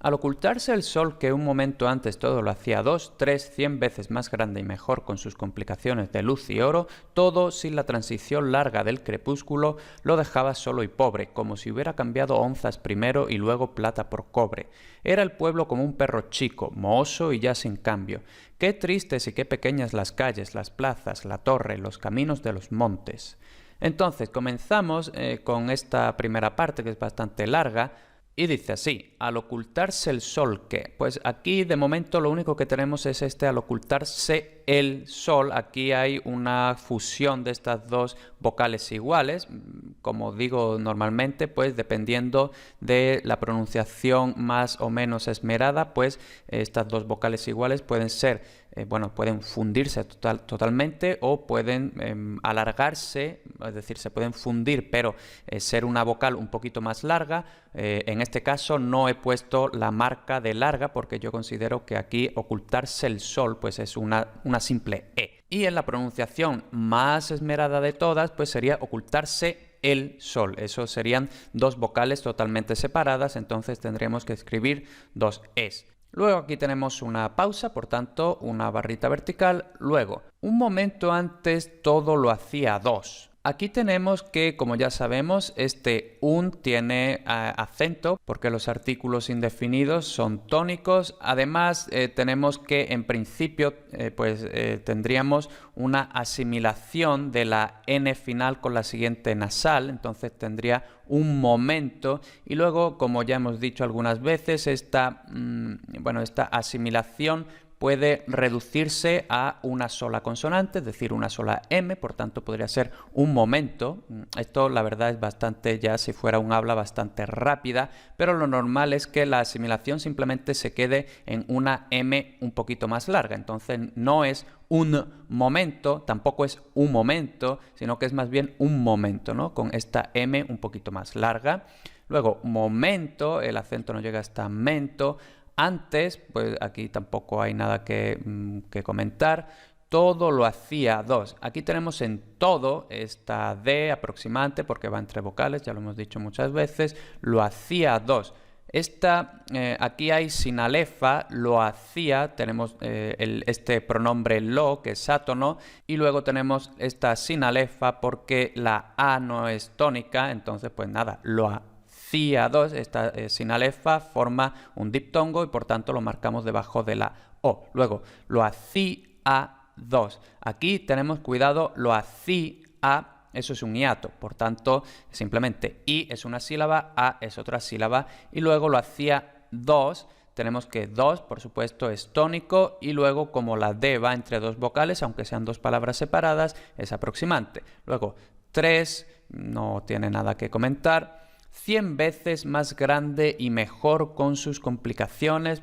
Al ocultarse el Sol, que un momento antes todo lo hacía 2, 3, 100 veces más grande y mejor con sus complicaciones de luz y oro, todo sin la transición larga del crepúsculo lo dejaba solo y pobre, como si hubiera cambiado onzas primero y luego plata por cobre. Era el pueblo como un perro chico, mohoso y ya sin cambio. Qué tristes y qué pequeñas las calles, las plazas, la torre, los caminos de los montes. Entonces comenzamos con esta primera parte que es bastante larga. Y dice así, al ocultarse el Sol, ¿qué? Pues aquí de momento lo único que tenemos es al ocultarse el Sol. Aquí hay una fusión de estas dos vocales iguales. Como digo normalmente, pues dependiendo de la pronunciación más o menos esmerada, pues estas dos vocales iguales pueden ser, pueden fundirse totalmente o pueden alargarse, es decir, se pueden fundir, pero ser una vocal un poquito más larga. En este caso no he puesto la marca de larga porque yo considero que aquí ocultarse el Sol pues es una simple E. Y en la pronunciación más esmerada de todas pues sería ocultarse el Sol. Eso serían dos vocales totalmente separadas, entonces tendremos que escribir dos Es. Luego aquí tenemos una pausa, por tanto una barrita vertical. Luego, un momento antes todo lo hacía 2. Aquí tenemos que, como ya sabemos, este un tiene acento porque los artículos indefinidos son tónicos. Además, tenemos que en principio tendríamos una asimilación de la N final con la siguiente nasal, entonces tendría un momento y luego, como ya hemos dicho algunas veces, esta asimilación puede reducirse a una sola consonante, es decir, una sola M, por tanto podría ser un momento. Esto la verdad es bastante, ya si fuera un habla bastante rápida, pero lo normal es que la asimilación simplemente se quede en una M un poquito más larga, entonces no es un momento, tampoco es un momento, sino que es más bien un momento, ¿no? Con esta M un poquito más larga. Luego, momento, el acento no llega hasta mento. Antes, pues aquí tampoco hay nada que comentar. Todo lo hacía 2. Aquí tenemos en todo esta D aproximante porque va entre vocales, ya lo hemos dicho muchas veces. Lo hacía 2. Aquí hay sinalefa, lo hacía, tenemos este pronombre lo, que es átono, y luego tenemos esta sinalefa porque la A no es tónica, entonces pues nada, lo hacía 2, esta sinalefa forma un diptongo y por tanto lo marcamos debajo de la O. Luego, lo hacía 2. Aquí tenemos cuidado, lo hacía, eso es un hiato, por tanto, simplemente I es una sílaba, A es otra sílaba, y luego lo hacía 2. Tenemos que 2, por supuesto, es tónico y luego como la D va entre dos vocales, aunque sean dos palabras separadas, es aproximante. Luego 3, no tiene nada que comentar. 100 veces más grande y mejor con sus complicaciones.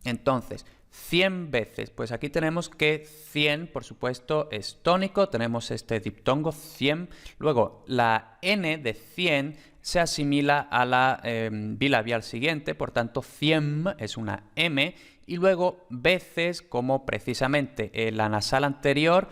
Entonces, 100 veces, pues aquí tenemos que 100, por supuesto, es tónico, tenemos este diptongo 100, luego la N de 100 se asimila a la bilabial siguiente, por tanto 100 es una M, y luego veces, como precisamente la nasal anterior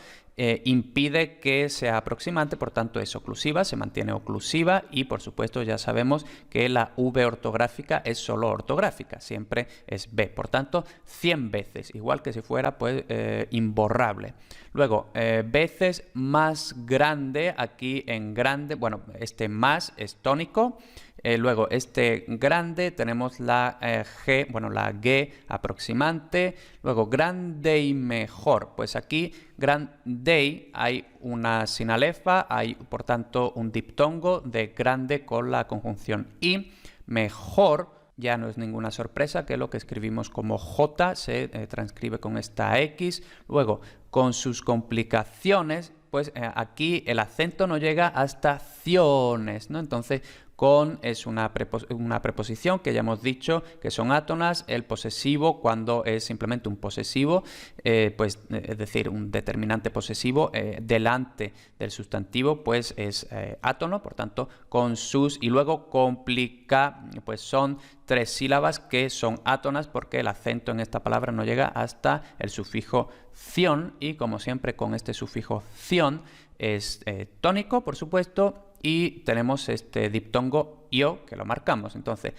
impide que sea aproximante, por tanto es oclusiva, se mantiene oclusiva y por supuesto ya sabemos que la V ortográfica es solo ortográfica, siempre es B, por tanto 100 veces, igual que si fuera pues imborrable. Luego, veces más grande, aquí en grande, bueno, este más es tónico. Luego, este grande, tenemos la G, la G aproximante. Luego, grande y mejor. Pues aquí, grande, hay una sinalefa, hay por tanto un diptongo de grande con la conjunción y. Mejor, ya no es ninguna sorpresa que lo que escribimos como J se transcribe con esta X. Luego, con sus complicaciones, pues aquí el acento no llega hasta ciones, ¿no? Entonces, con es una preposición que ya hemos dicho que son átonas. El posesivo, cuando es simplemente un posesivo, es decir, un determinante posesivo delante del sustantivo, pues es átono, por tanto, con sus, y luego complica, pues son 3 sílabas que son átonas porque el acento en esta palabra no llega hasta el sufijo ción y como siempre con este sufijo ción es tónico, por supuesto, y tenemos este diptongo io que lo marcamos. Entonces,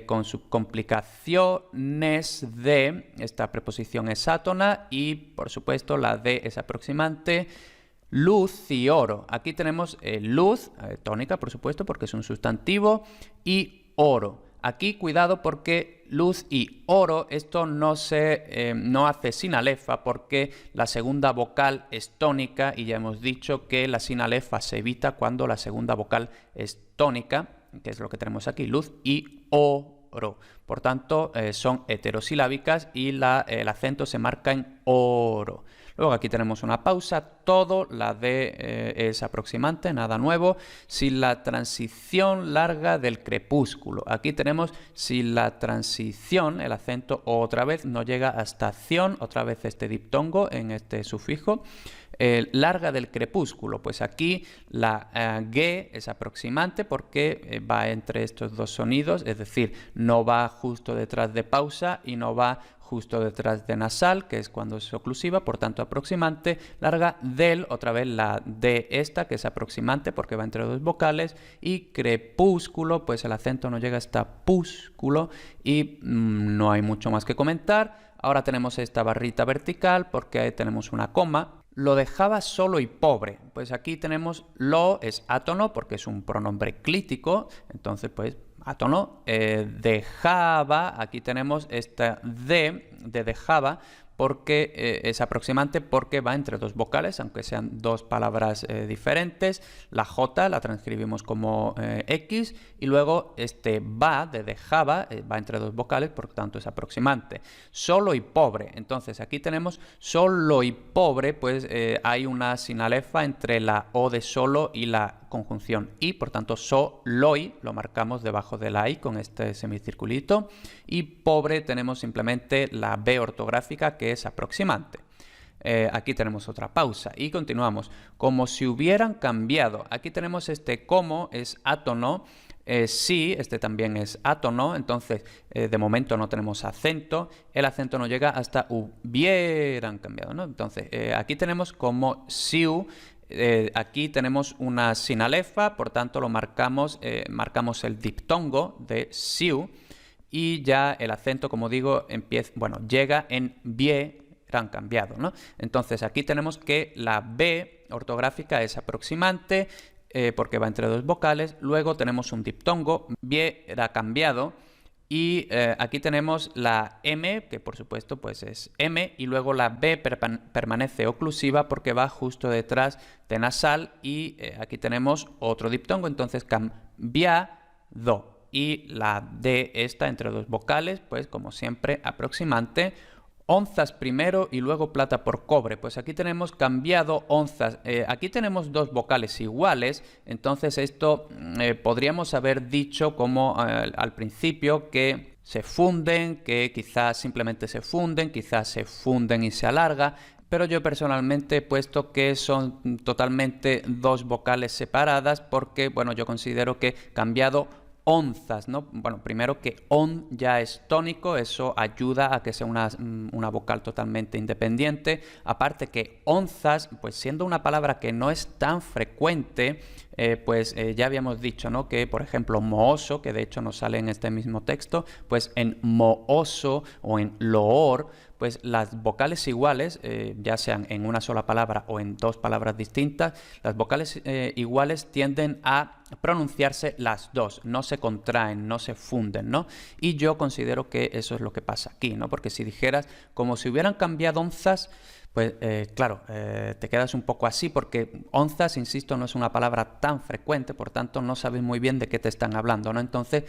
con sus complicaciones de esta preposición es átona y, por supuesto, la D es aproximante. Luz y oro. Aquí tenemos luz, tónica, por supuesto, porque es un sustantivo, y oro. Aquí cuidado porque luz y oro, esto no hace sinalefa porque la segunda vocal es tónica y ya hemos dicho que la sinalefa se evita cuando la segunda vocal es tónica, que es lo que tenemos aquí, luz y oro. Por tanto, son heterosilábicas y el acento se marca en oro. Luego aquí tenemos una pausa, todo, la D es aproximante, nada nuevo. Sin la transición larga del crepúsculo. Aquí tenemos sin la transición, el acento otra vez no llega hasta acción, otra vez este diptongo en este sufijo. Larga del crepúsculo, pues aquí la G es aproximante porque va entre estos dos sonidos, es decir, no va justo detrás de pausa y no va justo detrás de nasal, que es cuando es oclusiva, por tanto aproximante. Larga del, otra vez la D esta, que es aproximante porque va entre dos vocales, y crepúsculo, pues el acento no llega hasta púsculo y no hay mucho más que comentar. Ahora tenemos esta barrita vertical porque tenemos una coma. Lo dejaba solo y pobre. Pues aquí tenemos lo, es átono porque es un pronombre clítico, entonces pues átono. Dejaba, aquí tenemos esta de dejaba porque es aproximante porque va entre dos vocales, aunque sean dos palabras diferentes. La J la transcribimos como X y luego este va de dejaba va entre dos vocales, por tanto es aproximante. Solo y pobre, entonces aquí tenemos solo y pobre, pues hay una sinalefa entre la O de solo y la conjunción y, por tanto soloi lo marcamos debajo de la I con este semicirculito, y pobre tenemos simplemente la B ortográfica que es aproximante. Aquí tenemos otra pausa y continuamos. Como si hubieran cambiado. Aquí tenemos este como, es átono. Sí, este también es átono, entonces de momento no tenemos acento. El acento no llega hasta hubieran cambiado, ¿no? Entonces aquí tenemos como siu. Aquí tenemos una sinalefa, por tanto lo marcamos el diptongo de siu y ya el acento, como digo, llega en hubieran cambiado, ¿no? Entonces aquí tenemos que la B ortográfica es aproximante porque va entre dos vocales. Luego tenemos un diptongo, hubiera cambiado. Y aquí tenemos la M, que por supuesto pues es M, y luego la B permanece oclusiva porque va justo detrás de nasal, y aquí tenemos otro diptongo, entonces cambiado. Y la D esta entre dos vocales, pues como siempre aproximante. Onzas primero y luego plata por cobre. Pues aquí tenemos cambiado onzas. Aquí tenemos dos vocales iguales, entonces esto podríamos haber dicho como al principio que se funden, que quizás simplemente se funden, quizás se funden y se alarga. Pero yo personalmente he puesto que son totalmente dos vocales separadas porque, bueno, yo considero que cambiado onzas, ¿no? Bueno, primero que on ya es tónico, eso ayuda a que sea una vocal totalmente independiente. Aparte que onzas, pues siendo una palabra que no es tan frecuente, ya habíamos dicho, ¿no? Que, por ejemplo, mooso, que de hecho nos sale en este mismo texto, pues en mooso o en loor, pues las vocales iguales, ya sean en una sola palabra o en dos palabras distintas, las vocales iguales tienden a pronunciarse las dos, no se contraen, no se funden, ¿no? Y yo considero que eso es lo que pasa aquí, ¿no? Porque si dijeras como si hubieran cambiado onzas, pues claro, te quedas un poco así porque onzas, insisto, no es una palabra tan frecuente, por tanto no sabes muy bien de qué te están hablando, ¿no? Entonces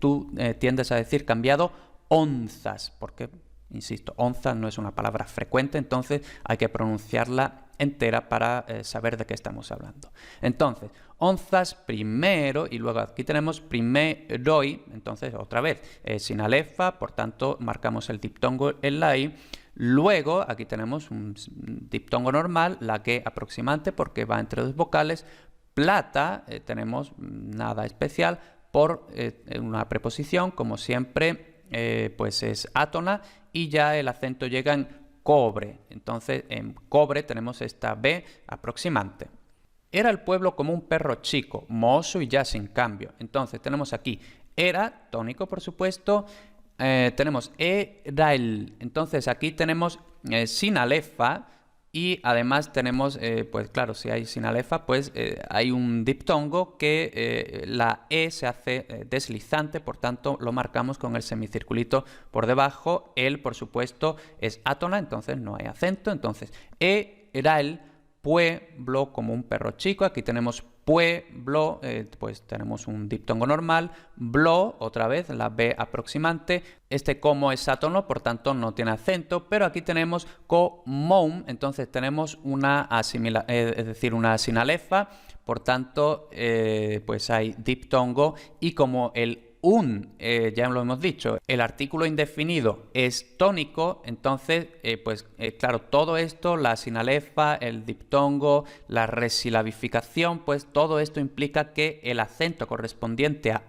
tú tiendes a decir cambiado onzas, porque insisto, onza no es una palabra frecuente, entonces hay que pronunciarla entera para saber de qué estamos hablando. Entonces, onzas primero, y luego aquí tenemos primeroi, entonces otra vez, sin alefa, por tanto marcamos el diptongo en la I. Luego, aquí tenemos un diptongo normal, la que aproximante porque va entre dos vocales. Plata, tenemos nada especial por una preposición, como siempre, pues es átona, y ya el acento llega en cobre. Entonces en cobre tenemos esta B aproximante. Era el pueblo como un perro chico, mohoso y ya sin cambio. Entonces tenemos aquí era, tónico por supuesto, tenemos era el. Entonces aquí tenemos sin alefa y además tenemos, pues claro, si hay sin alefa, pues hay un diptongo que la E se hace deslizante, por tanto lo marcamos con el semicirculito por debajo. El, por supuesto, es átona, entonces no hay acento. Entonces, era el pueblo como un perro chico. Aquí tenemos pueblo, pues tenemos un diptongo normal. Blo, otra vez, la B aproximante. Este como es átono, por tanto no tiene acento, pero aquí tenemos común, entonces tenemos una es decir, una sinalefa, por tanto, pues hay diptongo y como el ya lo hemos dicho, el artículo indefinido es tónico, entonces, claro, todo esto, la sinalefa, el diptongo, la resilabificación, pues todo esto implica que el acento correspondiente a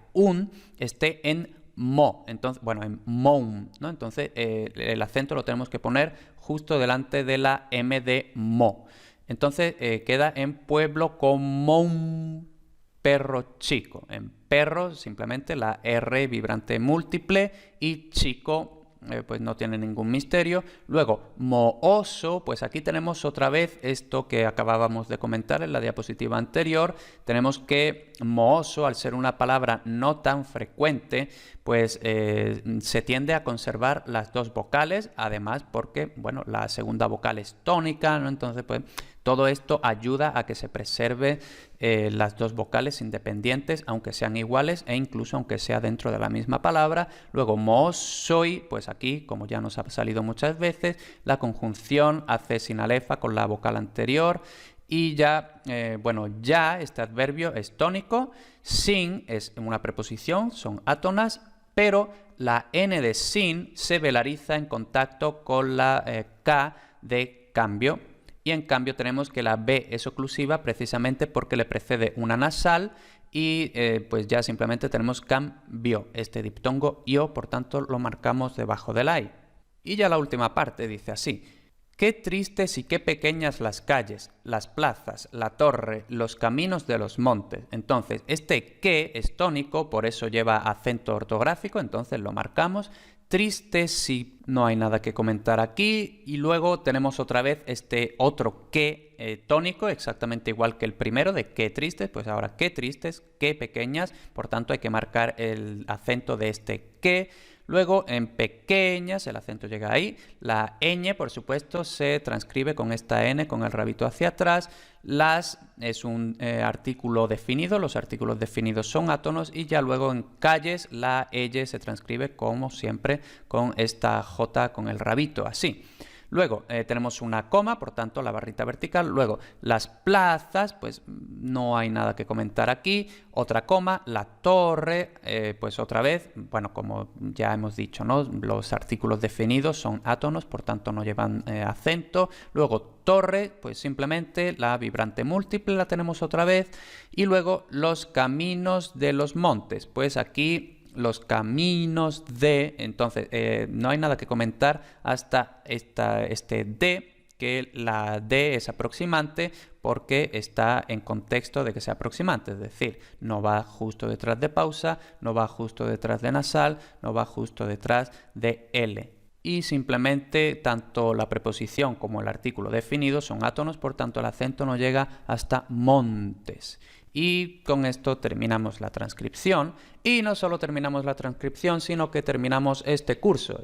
esté en mo, entonces, bueno, en moum, ¿no? Entonces, el acento lo tenemos que poner justo delante de la M de mo. Entonces, queda en pueblo como un perro chico. En perro simplemente la R vibrante múltiple y chico pues no tiene ningún misterio. Luego mohoso, pues aquí tenemos otra vez esto que acabábamos de comentar en la diapositiva anterior. Tenemos que mohoso, al ser una palabra no tan frecuente, pues se tiende a conservar las dos vocales, además porque, bueno, la segunda vocal es tónica, ¿no? Entonces, pues todo esto ayuda a que se preserve las dos vocales independientes, aunque sean iguales e incluso aunque sea dentro de la misma palabra. Luego, mohosoy, pues aquí, como ya nos ha salido muchas veces, la conjunción hace sinalefa con la vocal anterior. Y ya, ya este adverbio es tónico, sin es una preposición, son átonas, pero la N de sin se velariza en contacto con la K de cambio. Y en cambio tenemos que la B es oclusiva precisamente porque le precede una nasal y pues ya simplemente tenemos cambio, este diptongo io, por tanto lo marcamos debajo del I. Y ya la última parte dice así: qué tristes y qué pequeñas las calles, las plazas, la torre, los caminos de los montes. Entonces, este que es tónico, por eso lleva acento ortográfico, entonces lo marcamos. Tristes, si no hay nada que comentar aquí. Y luego tenemos otra vez este otro que tónico, exactamente igual que el primero de qué tristes, pues ahora qué tristes, qué pequeñas, por tanto hay que marcar el acento de este que. Luego, en pequeñas, el acento llega ahí. La ñ, por supuesto, se transcribe con esta n, con el rabito hacia atrás. Las es un artículo definido. Los artículos definidos son átonos. Y ya luego en calles, la ell se transcribe, como siempre, con esta j, con el rabito, así. Luego tenemos una coma, por tanto la barrita vertical. Luego las plazas, pues no hay nada que comentar aquí. Otra coma, la torre, pues otra vez, bueno, como ya hemos dicho, ¿no? Los artículos definidos son átonos, por tanto no llevan acento. Luego torre, pues simplemente la vibrante múltiple la tenemos otra vez. Y luego los caminos de los montes, pues aquí los caminos de, entonces no hay nada que comentar hasta este de, que la D es aproximante porque está en contexto de que sea aproximante, es decir, no va justo detrás de pausa, no va justo detrás de nasal, no va justo detrás de L. Y simplemente tanto la preposición como el artículo definido son átonos, por tanto el acento no llega hasta montes. Y con esto terminamos la transcripción. Y no solo terminamos la transcripción, sino que terminamos este curso.